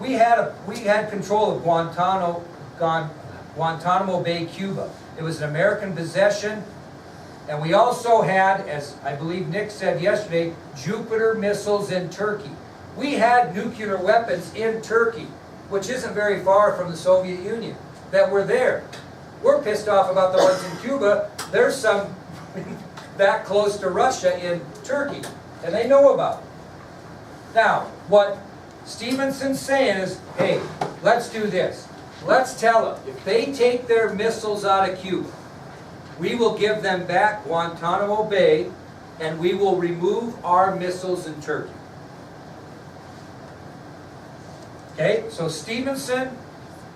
we had control of Guantanamo Bay, Cuba. It was an American possession, and we also had, as I believe Nick said yesterday, Jupiter missiles in Turkey. We had nuclear weapons in Turkey, which isn't very far from the Soviet Union, that were there. We're pissed off about the ones in Cuba. There's some that close to Russia in Turkey, and they know about it. Now, what Stevenson's saying is, hey, let's do this. Let's tell them, if they take their missiles out of Cuba, we will give them back Guantanamo Bay, and we will remove our missiles in Turkey. Okay, so Stevenson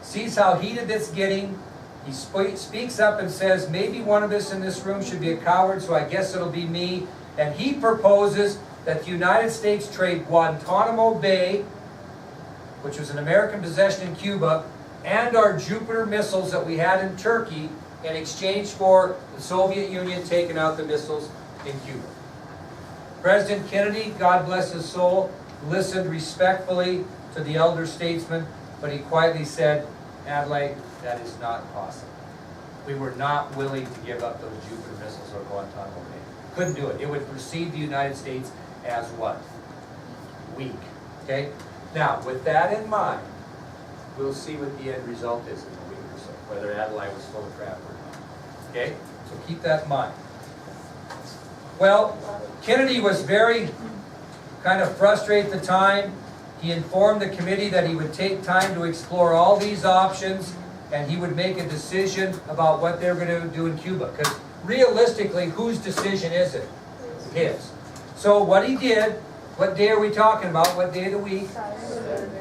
sees how heated it's getting. He speaks up and says, maybe one of us in this room should be a coward, so I guess it'll be me. And he proposes that the United States trade Guantanamo Bay, which was an American possession in Cuba, and our Jupiter missiles that we had in Turkey in exchange for the Soviet Union taking out the missiles in Cuba. President Kennedy, God bless his soul, listened respectfully to the elder statesman, but he quietly said, Adlai, that is not possible. We were not willing to give up those Jupiter missiles or Guantanamo Bay. Couldn't do it. It would perceive the United States as what? Weak. Okay? Now, with that in mind, we'll see what the end result is in a week or so, whether Adlai was full of crap or not. Okay? So keep that in mind. Well, Kennedy was very kind of frustrated at the time. He informed the committee that he would take time to explore all these options, and he would make a decision about what they were going to do in Cuba. Because realistically, whose decision is it? His. So what he did, what day are we talking about? What day of the week?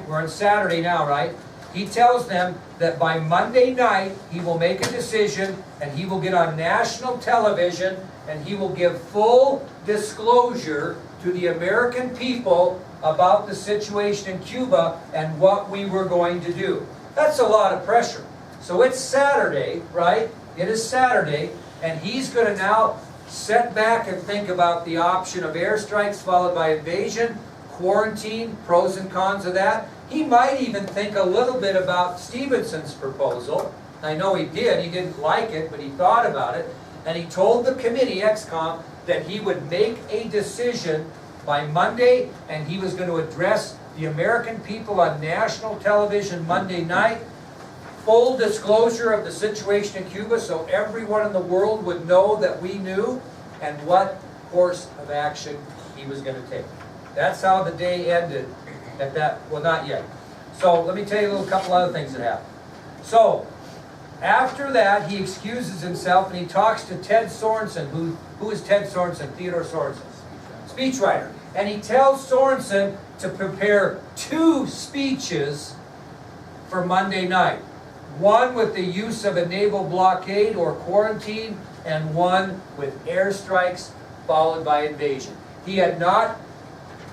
We're on Saturday now, right? He tells them that by Monday night, he will make a decision, and he will get on national television, and he will give full disclosure to the American people about the situation in Cuba and what we were going to do. That's a lot of pressure. So it's Saturday, right? It is Saturday, and he's going to now sit back and think about the option of airstrikes followed by invasion, quarantine, pros and cons of that. He might even think a little bit about Stevenson's proposal. I know he did. He didn't like it, but he thought about it. And he told the committee, XCOM, that he would make a decision by Monday, and he was going to address the American people on national television Monday night. Full disclosure of the situation in Cuba so everyone in the world would know that we knew and what course of action he was going to take. That's how the day ended at that, well, not yet. So let me tell you a couple other things that happened. So after that, he excuses himself and he talks to Ted Sorensen. Who is Ted Sorensen? Theodore Sorensen. Speechwriter. And he tells Sorensen to prepare 2 speeches for Monday night. One with the use of a naval blockade or quarantine, and one with airstrikes followed by invasion. He had not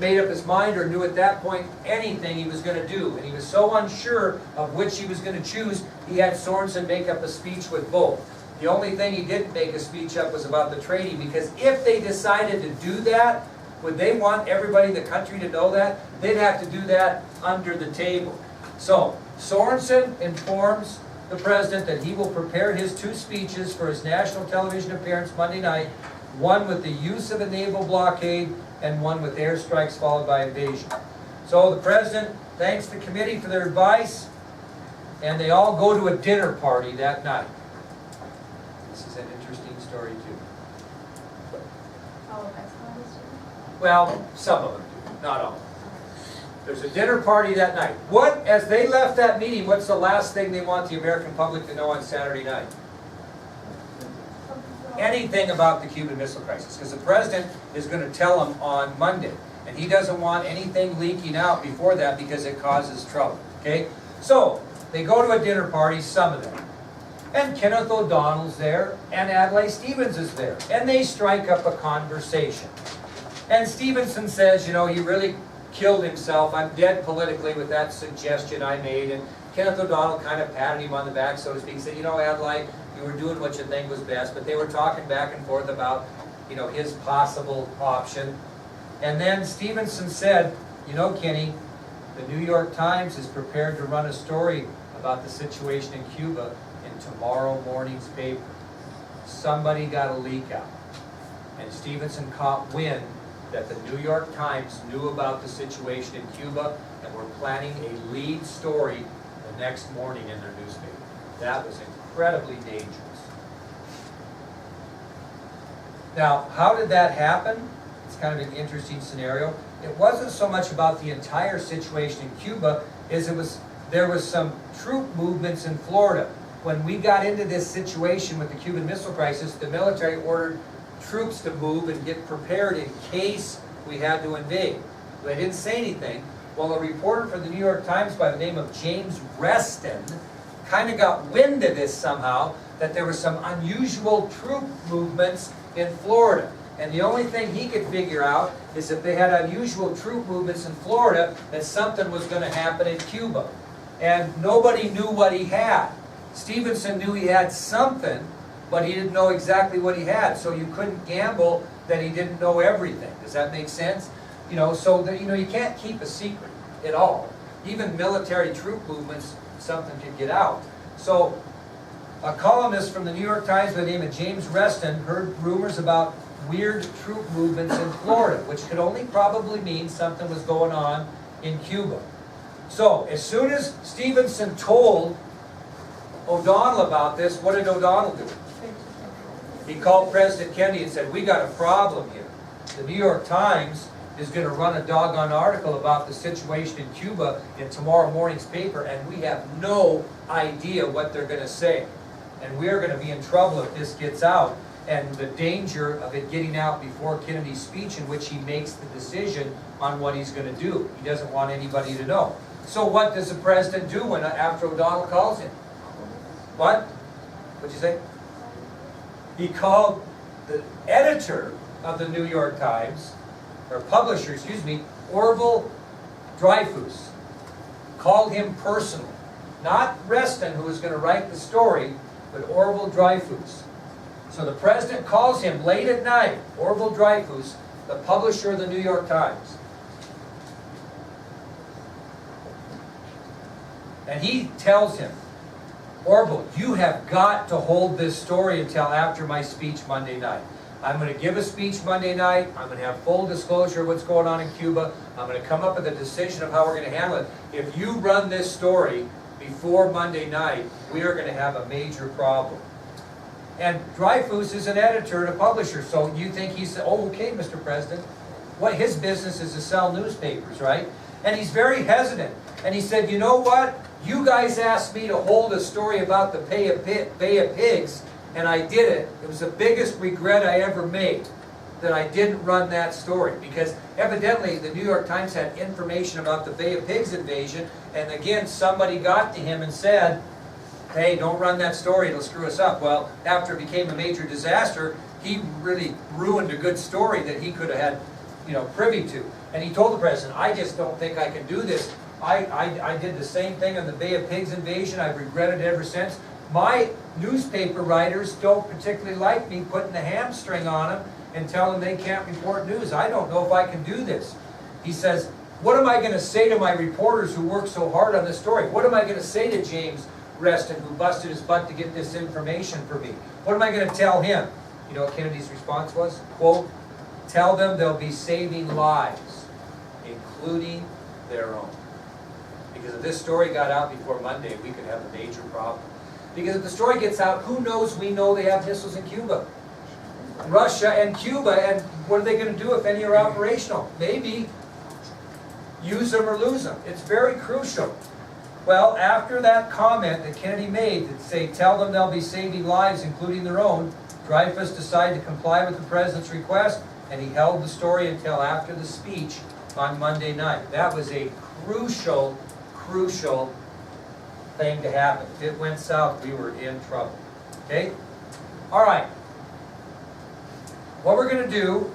made up his mind or knew at that point anything he was going to do. And he was so unsure of which he was going to choose, he had Sorensen make up a speech with both. The only thing he didn't make a speech up was about the trading, because if they decided to do that, would they want everybody in the country to know that? They'd have to do that under the table. So, Sorensen informs the president that he will prepare his 2 speeches for his national television appearance Monday night, one with the use of a naval blockade and one with airstrikes followed by invasion. So the president thanks the committee for their advice, and they all go to a dinner party that night. This is an interesting story too. Well, some of them do, not all. There's a dinner party that night. As they left that meeting, what's the last thing they want the American public to know on Saturday night? Anything about the Cuban Missile Crisis, because the president is going to tell them on Monday, and he doesn't want anything leaking out before that because it causes trouble. Okay, so they go to a dinner party, some of them, and Kenneth O'Donnell's there, and Adlai Stevens is there, and they strike up a conversation. And Stevenson says, you know, he really killed himself. I'm dead politically with that suggestion I made. And Kenneth O'Donnell kind of patted him on the back, so to speak, said, you know, Adlai, you were doing what you think was best. But they were talking back and forth about, you know, his possible option. And then Stevenson said, you know, Kenny, The New York Times is prepared to run a story about the situation in Cuba in tomorrow morning's paper. Somebody got a leak out. And Stevenson caught wind that the New York Times knew about the situation in Cuba and were planning a lead story the next morning in their newspaper. That was incredibly dangerous. Now, how did that happen? It's kind of an interesting scenario. It wasn't so much about the entire situation in Cuba as there was some troop movements in Florida. When we got into this situation with the Cuban Missile Crisis, the military ordered troops to move and get prepared in case we had to invade. They didn't say anything. Well, a reporter for the New York Times by the name of James Reston kind of got wind of this somehow, that there were some unusual troop movements in Florida. And the only thing he could figure out is if they had unusual troop movements in Florida, that something was going to happen in Cuba. And nobody knew what he had. Stevenson knew he had something, but he didn't know exactly what he had. So you couldn't gamble that he didn't know everything. Does that make sense? You know, so that, you know, you can't keep a secret at all. Even military troop movements, something could get out. So a columnist from the New York Times by the name of James Reston heard rumors about weird troop movements in Florida, which could only probably mean something was going on in Cuba. So as soon as Stevenson told O'Donnell about this, what did O'Donnell do? He called President Kennedy and said, we got a problem here. The New York Times is going to run a doggone article about the situation in Cuba in tomorrow morning's paper, and we have no idea what they're going to say. And we're going to be in trouble if this gets out. And the danger of it getting out before Kennedy's speech, in which he makes the decision on what he's going to do. He doesn't want anybody to know. So what does the president do after O'Donnell calls him? What? What'd you say? He called the editor of the New York Times, or publisher, excuse me, Orville Dreyfus. Called him personally. Not Reston, who was going to write the story, but Orville Dreyfus. So the president calls him late at night, Orville Dreyfus, the publisher of the New York Times. And he tells him, Orville, you have got to hold this story until after my speech Monday night. I'm going to give a speech Monday night. I'm going to have full disclosure of what's going on in Cuba. I'm going to come up with a decision of how we're going to handle it. If you run this story before Monday night, we are going to have a major problem. And Dreyfus is an editor and a publisher, so you think he's, oh, okay, Mr. President. What his business is to sell newspapers, right? And he's very hesitant. And he said, you know what? You guys asked me to hold a story about the Bay of Pigs, and I did it. It was the biggest regret I ever made that I didn't run that story, because evidently the New York Times had information about the Bay of Pigs invasion, and again, somebody got to him and said, hey, don't run that story, it'll screw us up. Well, after it became a major disaster, he really ruined a good story that he could have had, you know, privy to. And he told the president, I just don't think I can do this. I did the same thing on the Bay of Pigs invasion. I've regretted it ever since. My newspaper writers don't particularly like me putting the hamstring on them and telling them they can't report news. I don't know if I can do this. He says, what am I going to say to my reporters who work so hard on this story? What am I going to say to James Reston, who busted his butt to get this information for me? What am I going to tell him? You know what Kennedy's response was? Quote, tell them they'll be saving lives, including their own. Because if this story got out before Monday, we could have a major problem. Because if the story gets out, who knows we know they have missiles in Cuba? Russia and Cuba, and what are they going to do if any are operational? Maybe use them or lose them. It's very crucial. Well, after that comment that Kennedy made, that say, tell them they'll be saving lives, including their own, Dreyfus decided to comply with the president's request, and he held the story until after the speech on Monday night. That was a crucial thing to happen. If it went south, we were in trouble. Okay? All right. What we're going to do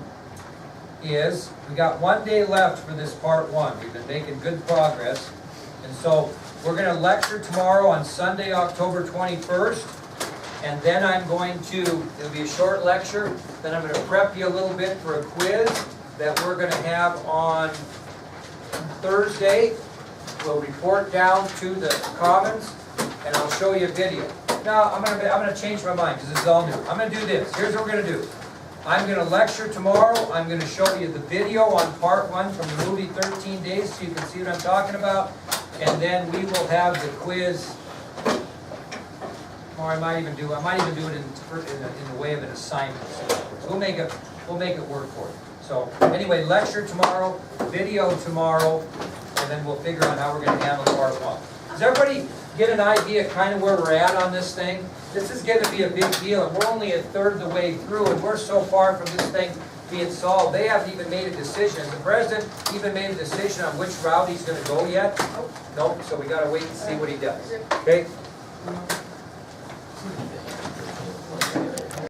is, we got 1 day left for this part one. We've been making good progress. And so, we're going to lecture tomorrow on Sunday, October 21st. And then I'm going to, it'll be a short lecture, then I'm going to prep you a little bit for a quiz that we're going to have on Thursday. will report down to the Commons, and I'll show you a video. Now, I'm gonna change my mind, because this is all new. I'm gonna do this. Here's what we're gonna do. I'm gonna lecture tomorrow. I'm gonna show you the video on part 1 from the movie 13 Days, so you can see what I'm talking about. And then we will have the quiz, or I might even do it in the way of an assignment. So we'll make it work for you. So anyway, lecture tomorrow, video tomorrow, and then we'll figure out how we're gonna handle part 1. Does everybody get an idea kind of where we're at on this thing? This is gonna be a big deal, and we're only a third of the way through, and we're so far from this thing being solved. They haven't even made a decision. The president even made a decision on which route he's gonna go yet. Nope, so we gotta wait and see what he does, okay?